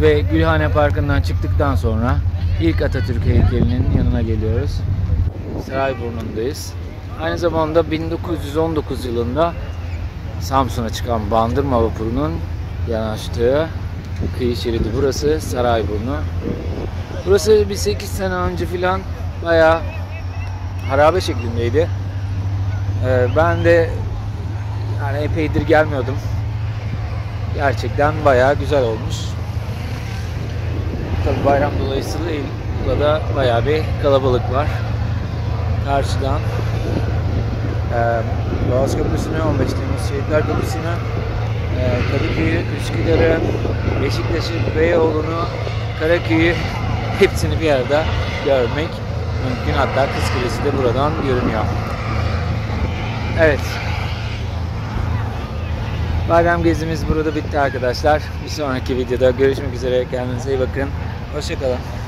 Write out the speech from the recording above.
Ve Gülhane Parkı'ndan çıktıktan sonra ilk Atatürk heykelinin yanına geliyoruz. Sarayburnu'ndayız. Aynı zamanda 1919 yılında Samsun'a çıkan Bandırma vapurunun yanaştığı kıyı şeridi burası, Sarayburnu. Burası bir 8 sene önce filan bayağı harabe şeklindeydi. Ben de yani epeydir gelmiyordum. Gerçekten bayağı güzel olmuş. Tabii bayram dolayısıyla burada bayağı bir kalabalık var. Karşıdan Boğaz Köprüsü'nü, 15 Temmuz Şehitler Köprüsü'nü, Kadıköy'ü, Üsküdar'ı, Beşiktaş'ı, Beyoğlu'nu, Karaköy'ü hepsini bir arada görmek mümkün. Hatta Kız Kulesi de buradan görünüyor. Evet. Bayram gezimiz burada bitti arkadaşlar. Bir sonraki videoda görüşmek üzere. Kendinize iyi bakın. Hoşça kalın.